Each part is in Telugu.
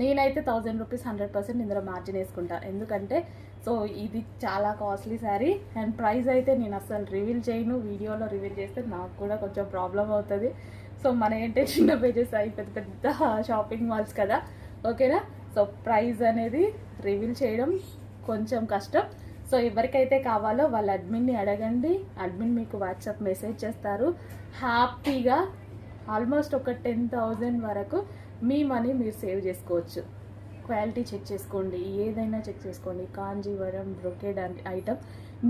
నేనైతే 1000 రూపీస్ 100% ఇందులో మార్జిన్ వేసుకుంటా. ఎందుకంటే సో ఇది చాలా కాస్ట్లీ శారీ అండ్ ప్రైస్ అయితే నేను అసలు రివీల్ చేయను. వీడియోలో రివీల్ చేస్తే నాకు కూడా కొంచెం ప్రాబ్లం అవుతుంది. సో మన ఏంటంటే చిన్న పేజెస్ అవి పెద్ద పెద్ద షాపింగ్ మాల్స్ కదా, ఓకేనా. సో ప్రైస్ అనేది రివీల్ చేయడం కొంచెం కష్టం. సో ఎవరికైతే కావాలో వాళ్ళ అడ్మిన్ని అడగండి. అడ్మిన్ మీకు వాట్సాప్ మెసేజ్ చేస్తారు. హ్యాపీగా ఆల్మోస్ట్ ఒక 10,000 వరకు మీ మనీ మీరు సేవ్ చేసుకోవచ్చు. క్వాలిటీ చెక్ చేసుకోండి, ఏదైనా చెక్ చేసుకోండి. Kanjeevaram brocade item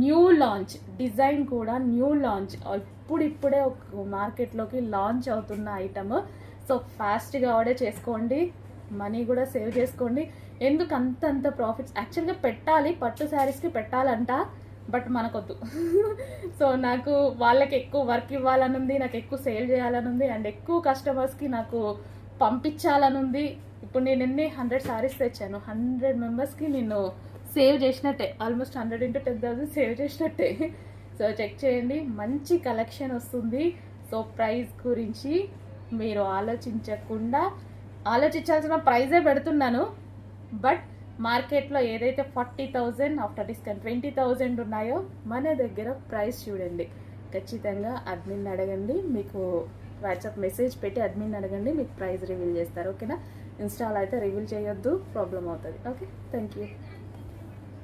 new launch, design కూడా న్యూ లాంచ్, ఇప్పుడిప్పుడే ఒక మార్కెట్లోకి లాంచ్ అవుతున్న ఐటమ్. సో ఫాస్ట్గా ఆర్డర్ చేసుకోండి, మనీ కూడా సేవ్ చేసుకోండి. ఎందుకు అంత ప్రాఫిట్స్ యాక్చువల్గా పెట్టాలి, పట్టు శారీస్కి పెట్టాలంట, బట్ మనకొద్దు. సో నాకు వాళ్ళకి ఎక్కువ వర్క్ ఇవ్వాలని ఉంది, నాకు ఎక్కువ సేల్ చేయాలని ఉంది, అండ్ ఎక్కువ కస్టమర్స్కి నాకు పంపించాలని ఉంది. ఇప్పుడు నేను ఎన్ని 100 శారీస్ తెచ్చాను, 100 మెంబర్స్కి నేను సేవ్ చేసినట్టే. ఆల్మోస్ట్ 100 × 10,000 సేవ్ చేసినట్టే. సో చెక్ చేయండి, మంచి కలెక్షన్ వస్తుంది. సో ప్రైస్ గురించి మీరు ఆలోచించాల్సిన ప్రైజే పెడుతున్నాను. బట్ మార్కెట్లో ఏదైతే 40,000 ఆఫ్టర్ డిస్కౌంట్ 20,000 ఉన్నాయో మన దగ్గర ప్రైస్ చూడండి. ఖచ్చితంగా అడ్మిన్ అడగండి, మీకు వాట్సాప్ మెసేజ్ పెట్టి అడ్మిన్ అడగండి, మీకు ప్రైస్ రివీల్ చేస్తారు, ఓకేనా. ఇన్స్టాల్ అయితే రివీల్ చేయొద్దు, ప్రాబ్లం అవుతుంది. Okay, thank you.